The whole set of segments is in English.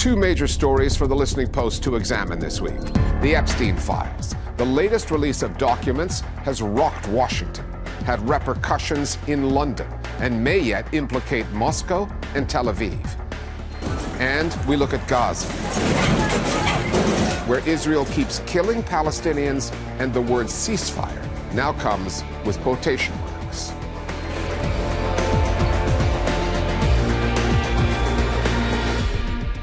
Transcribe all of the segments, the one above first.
Two major stories for the Listening Post to examine this week. The Epstein files. The latest release of documents has rocked Washington, had repercussions in London, and may yet implicate Moscow and Tel Aviv. And we look at Gaza, where Israel keeps killing Palestinians and the word ceasefire now comes with quotation marks.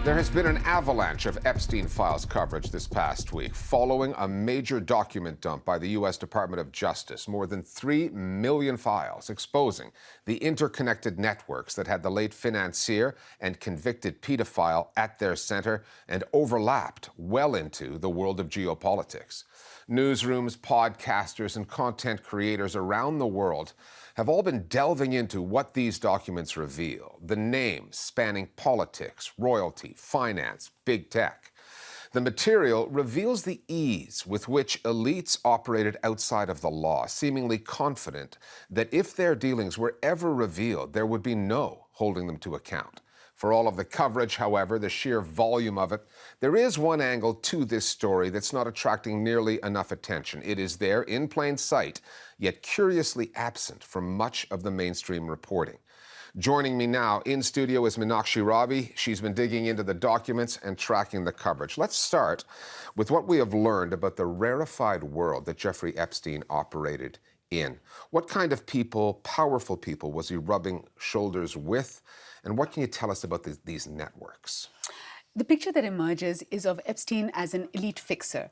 There has been an avalanche of Epstein files coverage this past week following a major document dump by the U.S. Department of Justice. More than 3 million files exposing the interconnected networks that had the late financier and convicted pedophile at their center and overlapped well into the world of geopolitics. Newsrooms, podcasters, and content creators around the world have all been delving into what these documents reveal, the names spanning politics, royalty, finance, big tech. The material reveals the ease with which elites operated outside of the law, seemingly confident that if their dealings were ever revealed, there would be no holding them to account. For all of the coverage, however, the sheer volume of it, there is one angle to this story that's not attracting nearly enough attention. It is there in plain sight, yet curiously absent from much of the mainstream reporting. Joining me now in studio is Meenakshi Ravi. She's been digging into the documents and tracking the coverage. Let's start with what we have learned about the rarefied world that Jeffrey Epstein operated in. What kind of people, powerful people, was he rubbing shoulders with? And what can you tell us about these networks? The picture that emerges is of Epstein as an elite fixer.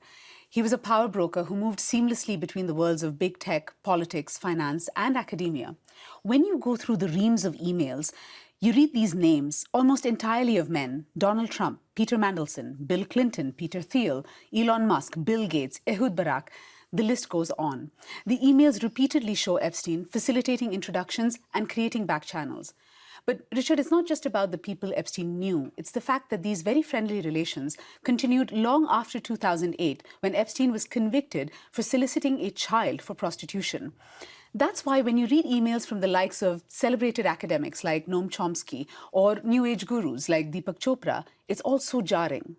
He was a power broker who moved seamlessly between the worlds of big tech, politics, finance, and academia. When you go through the reams of emails, you read these names, almost entirely of men: Donald Trump, Peter Mandelson, Bill Clinton, Peter Thiel, Elon Musk, Bill Gates, Ehud Barak. The list goes on. The emails repeatedly show Epstein facilitating introductions and creating back channels. But Richard, it's not just about the people Epstein knew. It's the fact that these very friendly relations continued long after 2008, when Epstein was convicted for soliciting a child for prostitution. That's why when you read emails from the likes of celebrated academics like Noam Chomsky or New Age gurus like Deepak Chopra, it's all so jarring.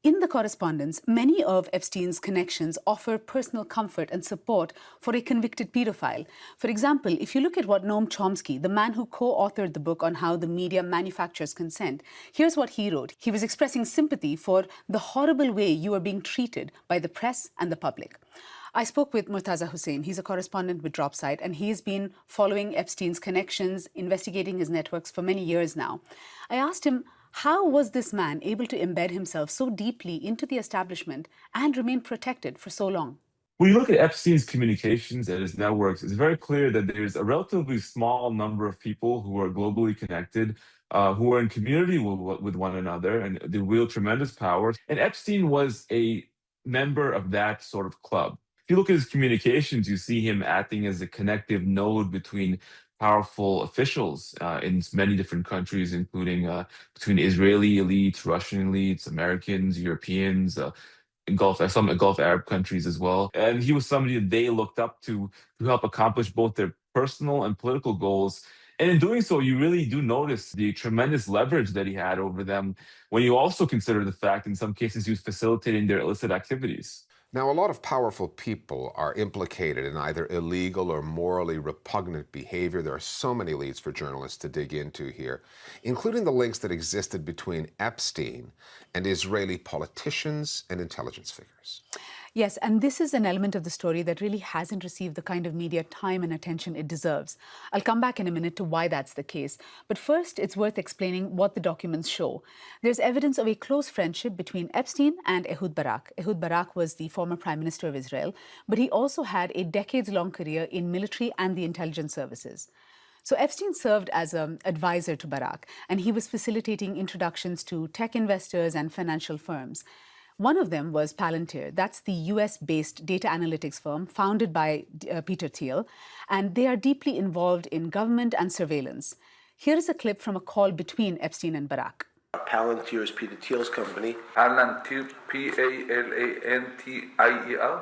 In the correspondence, many of Epstein's connections offer personal comfort and support for a convicted pedophile. For example, if you look at what Noam Chomsky, the man who co-authored the book on how the media manufactures consent, here's what he wrote. He was expressing sympathy for the horrible way you are being treated by the press and the public. I spoke with Murtaza Hussain. He's a correspondent with Dropsite, and he's been following Epstein's connections, investigating his networks for many years now. I asked him, how was this man able to embed himself so deeply into the establishment and remain protected for so long? When you look at Epstein's communications and his networks, it's very clear that there's a relatively small number of people who are globally connected, who are in community with one another, and they wield tremendous power. And Epstein was a member of that sort of club. If you look at his communications, you see him acting as a connective node between powerful officials in many different countries, including between Israeli elites, Russian elites, Americans, Europeans, some Gulf Arab countries as well. And he was somebody that they looked up to help accomplish both their personal and political goals. And in doing so, you really do notice the tremendous leverage that he had over them when you also consider the fact in some cases he was facilitating their illicit activities. Now, a lot of powerful people are implicated in either illegal or morally repugnant behavior. There are so many leads for journalists to dig into here, including the links that existed between Epstein and Israeli politicians and intelligence figures. Yes, and this is an element of the story that really hasn't received the kind of media time and attention it deserves. I'll come back in a minute to why that's the case. But first, it's worth explaining what the documents show. There's evidence of a close friendship between Epstein and Ehud Barak. Ehud Barak was the former Prime Minister of Israel, but he also had a decades-long career in military and the intelligence services. So Epstein served as an advisor to Barak, and he was facilitating introductions to tech investors and financial firms. One of them was Palantir. That's the US-based data analytics firm founded by Peter Thiel, and they are deeply involved in government and surveillance. Here is a clip from a call between Epstein and Barak. Palantir is Peter Thiel's company. Palantir, P-A-L-A-N-T-I-E-R?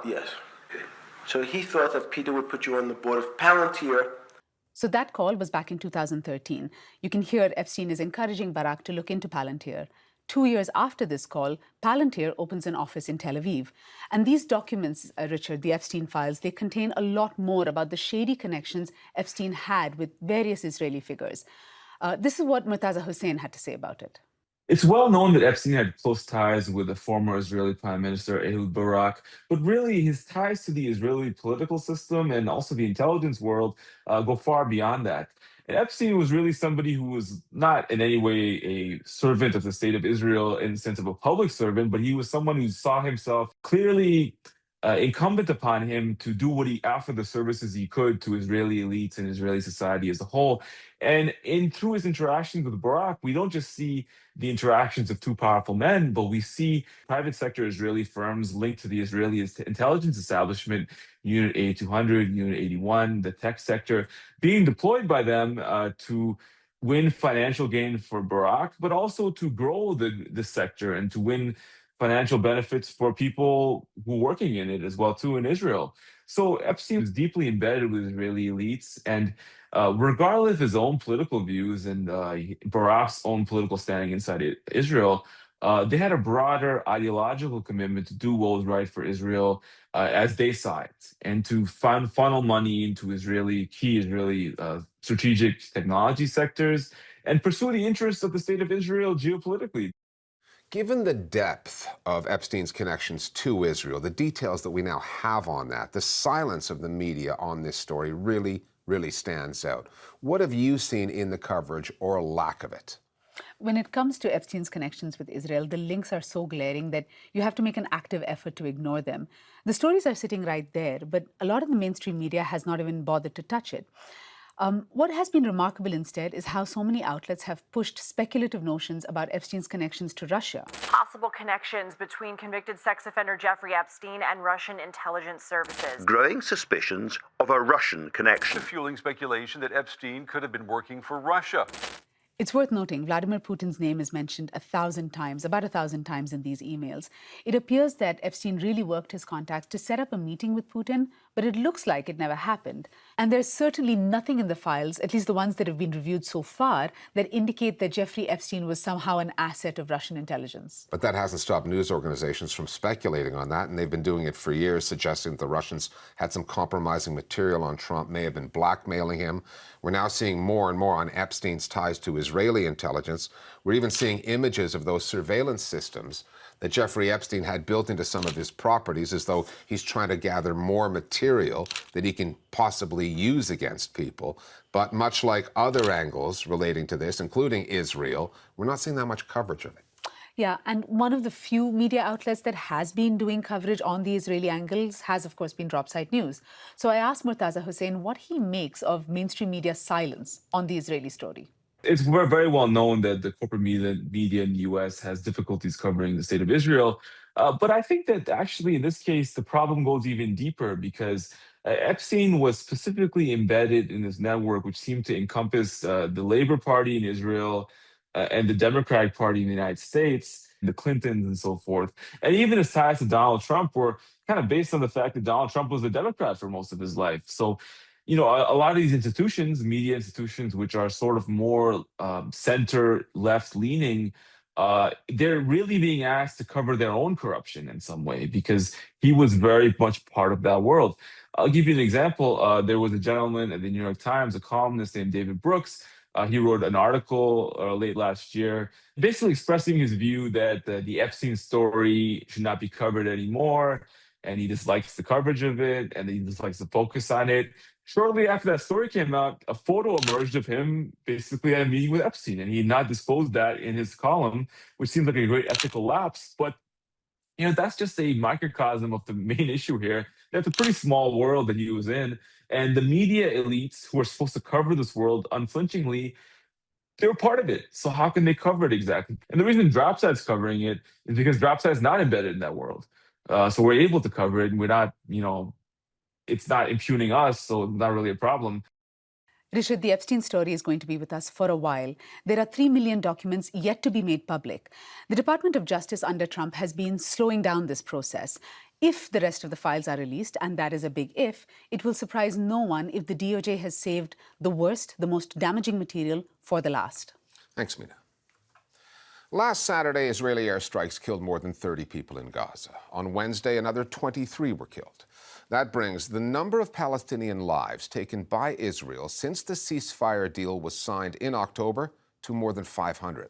Yes. Okay. So he thought that Peter would put you on the board of Palantir. So that call was back in 2013. You can hear Epstein is encouraging Barak to look into Palantir. 2 years after this call, Palantir opens an office in Tel Aviv. And these documents, Richard, the Epstein files, they contain a lot more about the shady connections Epstein had with various Israeli figures. This is what Murtaza Hussain had to say about it. It's well known that Epstein had close ties with the former Israeli Prime Minister Ehud Barak, but really his ties to the Israeli political system and also the intelligence world go far beyond that. And Epstein was really somebody who was not in any way a servant of the state of Israel in the sense of a public servant, but he was someone who saw himself clearly incumbent upon him to do what he offered the services he could to Israeli elites and Israeli society as a whole. And through his interactions with Barak, we don't just see the interactions of two powerful men, but we see private sector Israeli firms linked to the Israeli intelligence establishment, Unit A200, Unit 81, the tech sector, being deployed by them to win financial gain for Barak, but also to grow the sector and to win financial benefits for people who are working in it as well too in Israel. So Epstein was deeply embedded with Israeli elites, and regardless of his own political views and Barak's own political standing inside Israel, they had a broader ideological commitment to do what was right for Israel as they saw it, and to funnel money into key Israeli strategic technology sectors and pursue the interests of the state of Israel geopolitically. Given the depth of Epstein's connections to Israel, the details that we now have on that, the silence of the media on this story really stands out. What have you seen in the coverage or lack of it? When it comes to Epstein's connections with Israel, the links are so glaring that you have to make an active effort to ignore them. The stories are sitting right there, but a lot of the mainstream media has not even bothered to touch it. What has been remarkable instead is how so many outlets have pushed speculative notions about Epstein's connections to Russia. Possible connections between convicted sex offender Jeffrey Epstein and Russian intelligence services. Growing suspicions of a Russian connection. Fueling speculation that Epstein could have been working for Russia. It's worth noting Vladimir Putin's name is mentioned 1,000 times, about 1,000 times in these emails. It appears that Epstein really worked his contacts to set up a meeting with Putin, but it looks like it never happened. And there's certainly nothing in the files, at least the ones that have been reviewed so far, that indicate that Jeffrey Epstein was somehow an asset of Russian intelligence. But that hasn't stopped news organizations from speculating on that, and they've been doing it for years, suggesting that the Russians had some compromising material on Trump, may have been blackmailing him. We're now seeing more and more on Epstein's ties to Israeli intelligence. We're even seeing images of those surveillance systems that Jeffrey Epstein had built into some of his properties, as though he's trying to gather more material that he can possibly use against people. But much like other angles relating to this, including Israel, we're not seeing that much coverage of it. Yeah, and one of the few media outlets that has been doing coverage on the Israeli angles has, of course, been Dropsite News. So I asked Murtaza Hussain what he makes of mainstream media's silence on the Israeli story. It's very well known that the corporate media in the U.S. has difficulties covering the state of Israel. But I think that actually in this case, the problem goes even deeper because Epstein was specifically embedded in this network, which seemed to encompass the Labor Party in Israel and the Democratic Party in the United States, the Clintons and so forth. And even his ties to Donald Trump were kind of based on the fact that Donald Trump was a Democrat for most of his life. So, you know, a lot of these institutions, media institutions, which are sort of more center left leaning, they're really being asked to cover their own corruption in some way because he was very much part of that world. I'll give you an example. There was a gentleman at the New York Times, a columnist named David Brooks. He wrote an article late last year, basically expressing his view that the Epstein story should not be covered anymore, and he dislikes the coverage of it, and he dislikes the focus on it. Shortly after that story came out, a photo emerged of him basically at a meeting with Epstein, and he had not disclosed that in his column, which seems like a great ethical lapse. But you know, that's just a microcosm of the main issue here. That's a pretty small world that he was in. And the media elites who are supposed to cover this world unflinchingly, they were part of it. So how can they cover it exactly? And the reason Dropsite's covering it is because Dropsite's not embedded in that world. So we're able to cover it and we're not, you know, it's not impugning us, so not really a problem. Richard, the Epstein story is going to be with us for a while. There are 3 million documents yet to be made public. The Department of Justice under Trump has been slowing down this process. If the rest of the files are released, and that is a big if, it will surprise no one if the DOJ has saved the worst, the most damaging material for the last. Thanks, Mina. Last Saturday, Israeli airstrikes killed more than 30 people in Gaza. On Wednesday, another 23 were killed. That brings the number of Palestinian lives taken by Israel since the ceasefire deal was signed in October to more than 500.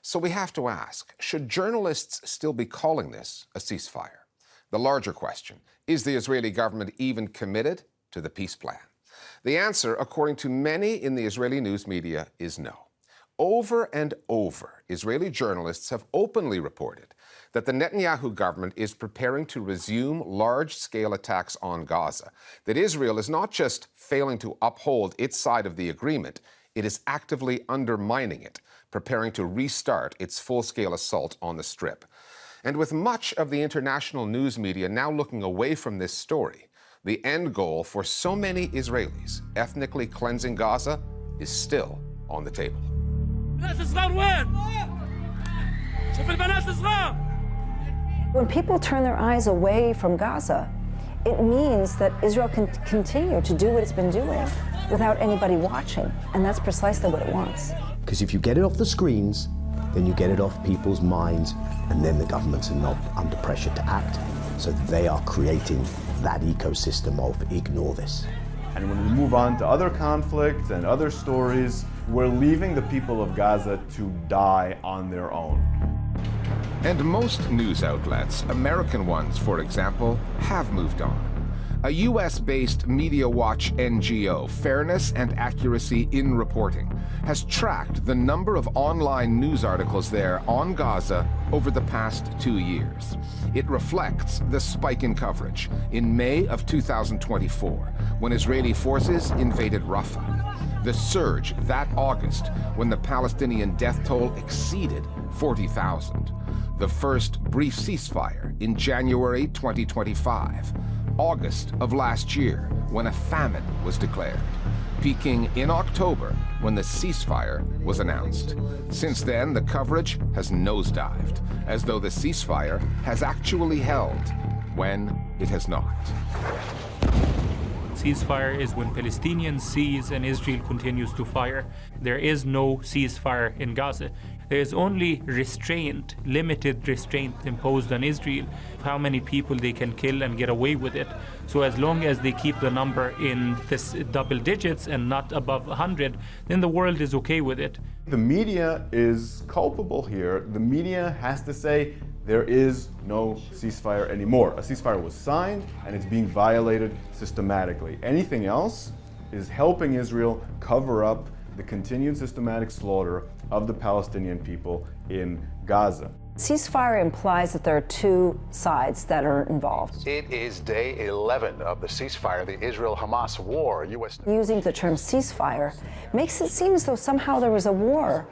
So we have to ask, should journalists still be calling this a ceasefire? The larger question, is the Israeli government even committed to the peace plan? The answer, according to many in the Israeli news media, is no. Over and over, Israeli journalists have openly reported that the Netanyahu government is preparing to resume large-scale attacks on Gaza, that Israel is not just failing to uphold its side of the agreement, it is actively undermining it, preparing to restart its full-scale assault on the Strip. And with much of the international news media now looking away from this story, the end goal for so many Israelis, ethnically cleansing Gaza, is still on the table. When people turn their eyes away from Gaza, it means that Israel can continue to do what it's been doing without anybody watching, and that's precisely what it wants. Because if you get it off the screens, then you get it off people's minds, and then the governments are not under pressure to act. So they are creating that ecosystem of ignore this. And when we move on to other conflicts and other stories, we're leaving the people of Gaza to die on their own. And most news outlets, American ones, for example, have moved on. A US-based Media Watch NGO, Fairness and Accuracy in Reporting, has tracked the number of online news articles there on Gaza over the past 2 years. It reflects the spike in coverage in May of 2024, when Israeli forces invaded Rafah. The surge that August, when the Palestinian death toll exceeded 40,000. The first brief ceasefire in January 2025. August of last year, when a famine was declared, peaking in October when the ceasefire was announced. Since then, the coverage has nosedived, as though the ceasefire has actually held, when it has not. Ceasefire is when Palestinians cease and Israel continues to fire. There is no ceasefire in Gaza. There is only restraint, limited restraint imposed on Israel, how many people they can kill and get away with it. So as long as they keep the number in this double digits and not above 100, then the world is okay with it. The media is culpable here. The media has to say there is no ceasefire anymore. A ceasefire was signed and it's being violated systematically. Anything else is helping Israel cover up the continued systematic slaughter of the Palestinian people in Gaza. Ceasefire implies that there are two sides that are involved. It is day 11 of the ceasefire, the Israel-Hamas war. Using the term ceasefire makes it seem as though somehow there was a war,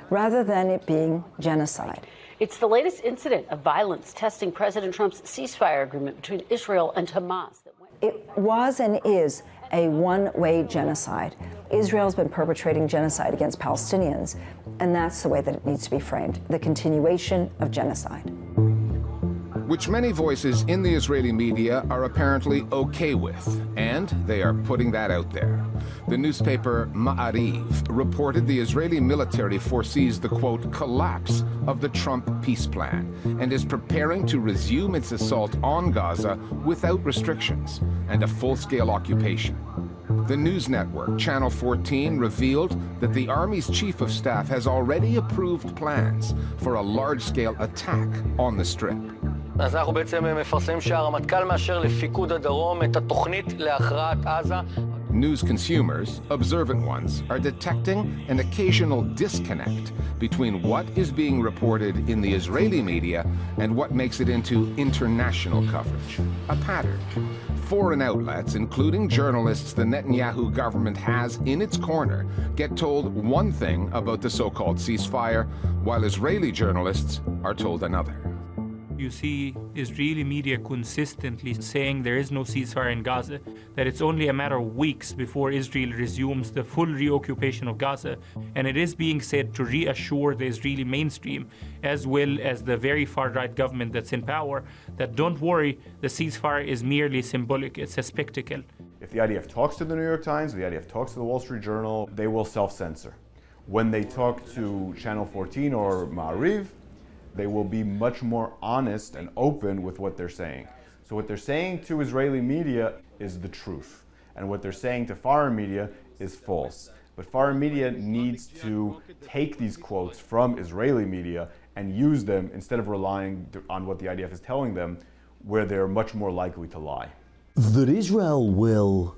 rather than it being genocide. It's the latest incident of violence testing President Trump's ceasefire agreement between Israel and Hamas. It was and is a one-way genocide. Israel's been perpetrating genocide against Palestinians, and that's the way that it needs to be framed, the continuation of genocide. Which many voices in the Israeli media are apparently okay with, and they are putting that out there. The newspaper Ma'ariv reported the Israeli military foresees the, quote, collapse of the Trump peace plan and is preparing to resume its assault on Gaza without restrictions and a full-scale occupation. The news network, Channel 14, revealed that the Army's chief of staff has already approved plans for a large-scale attack on the Strip. אז אנחנו בעצם מפרסמים שהרמטכ"ל מאשר לפיקוד הדרום את התוכנית להכרעת עזה. News consumers, observant ones, are detecting an occasional disconnect between what is being reported in the Israeli media and what makes it into international coverage. A pattern. Foreign outlets, including journalists the Netanyahu government has in its corner, get told one thing about the so-called ceasefire, while Israeli journalists are told another. You see Israeli media consistently saying there is no ceasefire in Gaza, that it's only a matter of weeks before Israel resumes the full reoccupation of Gaza. And it is being said to reassure the Israeli mainstream, as well as the very far-right government that's in power, that don't worry, the ceasefire is merely symbolic, it's a spectacle. If the IDF talks to the New York Times, the IDF talks to the Wall Street Journal, they will self-censor. When they talk to Channel 14 or Ma'ariv, they will be much more honest and open with what they're saying. So what they're saying to Israeli media is the truth. And what they're saying to foreign media is false. But foreign media needs to take these quotes from Israeli media and use them instead of relying on what the IDF is telling them, where they're much more likely to lie. That Israel will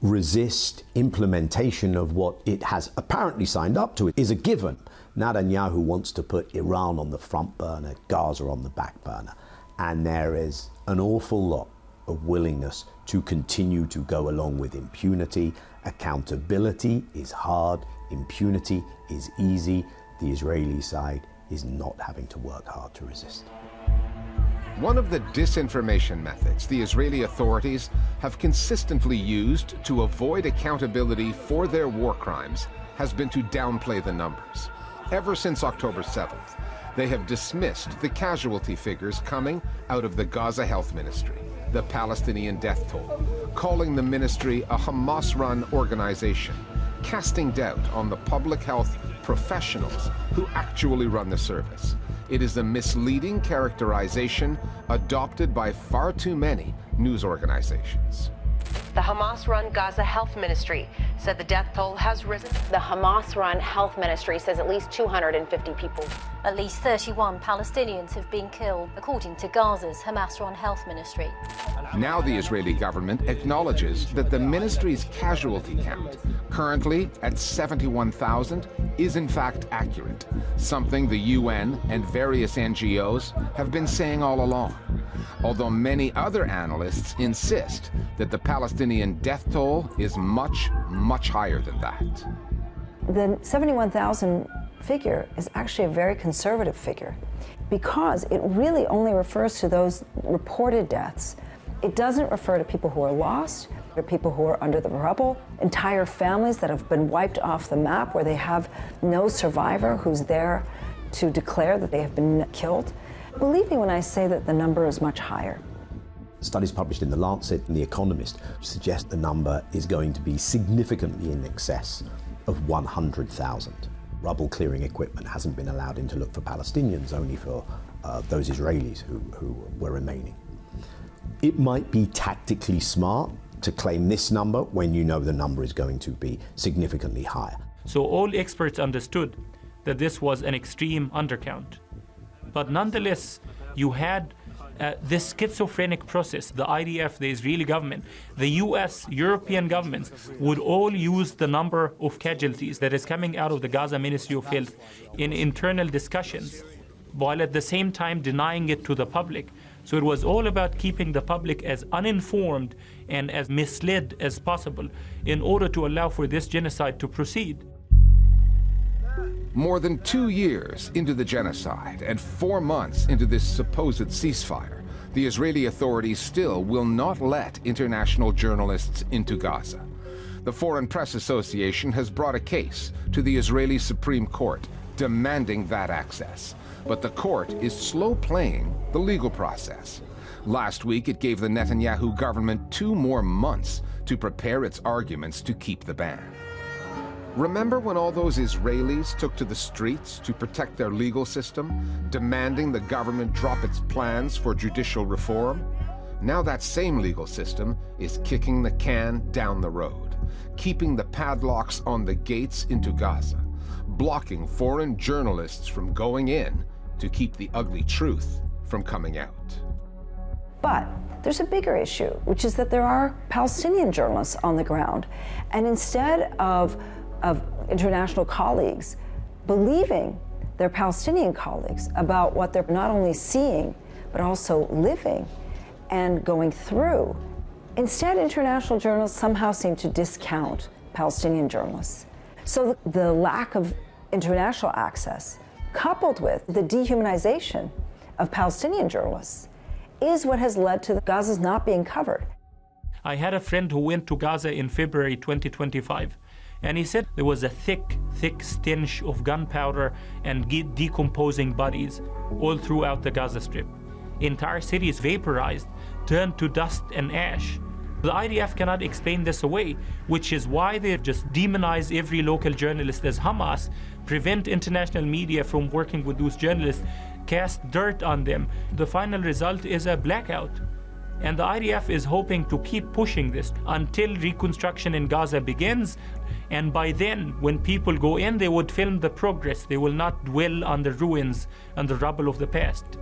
resist implementation of what it has apparently signed up to is a given. Netanyahu wants to put Iran on the front burner, Gaza on the back burner, and there is an awful lot of willingness to continue to go along with impunity. Accountability is hard, impunity is easy. The Israeli side is not having to work hard to resist. One of the disinformation methods the Israeli authorities have consistently used to avoid accountability for their war crimes has been to downplay the numbers. Ever since October 7th, they have dismissed the casualty figures coming out of the Gaza Health Ministry, the Palestinian death toll, calling the ministry a Hamas-run organization, casting doubt on the public health professionals who actually run the service. It is a misleading characterization adopted by far too many news organizations. The Hamas-run Gaza Health Ministry said the death toll has risen. The Hamas-run Health Ministry says at least 250 people. At least 31 Palestinians have been killed, according to Gaza's Hamas-run Health Ministry. Now the Israeli government acknowledges that the ministry's casualty count, currently at 71,000, is in fact accurate, something the UN and various NGOs have been saying all along. Although many other analysts insist that the Palestinian death toll is much, much higher than that. The 71,000 figure is actually a very conservative figure because it really only refers to those reported deaths. It doesn't refer to people who are lost, or people who are under the rubble, entire families that have been wiped off the map where they have no survivor who's there to declare that they have been killed. Believe me when I say that the number is much higher. Studies published in The Lancet and The Economist suggest the number is going to be significantly in excess of 100,000. Rubble clearing equipment hasn't been allowed in to look for Palestinians, only for those Israelis who were remaining. It might be tactically smart to claim this number when you know the number is going to be significantly higher. So all experts understood that this was an extreme undercount. But nonetheless, you had this schizophrenic process. The IDF, the Israeli government, the US, European governments would all use the number of casualties that is coming out of the Gaza Ministry of Health in internal discussions, while at the same time denying it to the public. So it was all about keeping the public as uninformed and as misled as possible in order to allow for this genocide to proceed. More than 2 years into the genocide and 4 months into this supposed ceasefire, the Israeli authorities still will not let international journalists into Gaza. The Foreign Press Association has brought a case to the Israeli Supreme Court demanding that access. But the court is slow playing the legal process. Last week, it gave the Netanyahu government 2 more months to prepare its arguments to keep the ban. Remember when all those Israelis took to the streets to protect their legal system, demanding the government drop its plans for judicial reform? Now that same legal system is kicking the can down the road, keeping the padlocks on the gates into Gaza, blocking foreign journalists from going in to keep the ugly truth from coming out. But there's a bigger issue, which is that there are Palestinian journalists on the ground. And instead of international colleagues believing their Palestinian colleagues about what they're not only seeing, but also living and going through, instead international journalists somehow seem to discount Palestinian journalists. So the lack of international access, coupled with the dehumanization of Palestinian journalists is what has led to Gaza's not being covered. I had a friend who went to Gaza in February 2025, and he said there was a thick stench of gunpowder and decomposing bodies all throughout the Gaza Strip. Entire cities vaporized, turned to dust and ash. The IDF cannot explain this away, which is why they just demonize every local journalist as Hamas, prevent international media from working with those journalists, cast dirt on them. The final result is a blackout. And the IDF is hoping to keep pushing this until reconstruction in Gaza begins. And by then, when people go in, they would film the progress. They will not dwell on the ruins and the rubble of the past.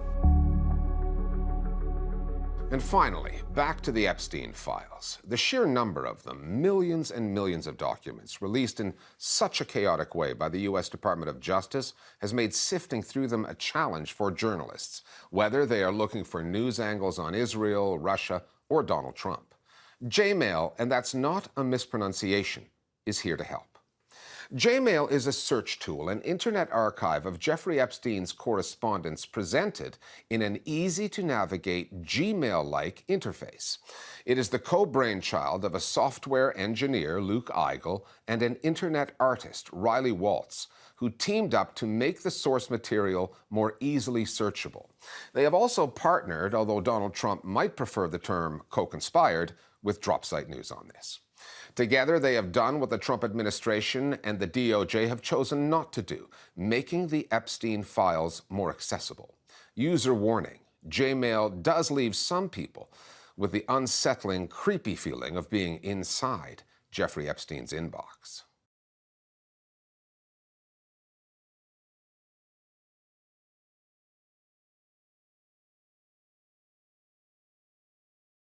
And finally, back to the Epstein files. The sheer number of them, millions and millions of documents released in such a chaotic way by the U.S. Department of Justice, has made sifting through them a challenge for journalists, whether they are looking for news angles on Israel, Russia, or Donald Trump. Jmail, and that's not a mispronunciation, is here to help. Jmail is a search tool, an internet archive of Jeffrey Epstein's correspondence presented in an easy-to-navigate Gmail-like interface. It is the co-brainchild of a software engineer, Luke Eigel, and an internet artist, Riley Waltz, who teamed up to make the source material more easily searchable. They have also partnered, although Donald Trump might prefer the term co-conspired, with DropSite News on this. Together, they have done what the Trump administration and the DOJ have chosen not to do, making the Epstein files more accessible. User warning, Jmail does leave some people with the unsettling, creepy feeling of being inside Jeffrey Epstein's inbox.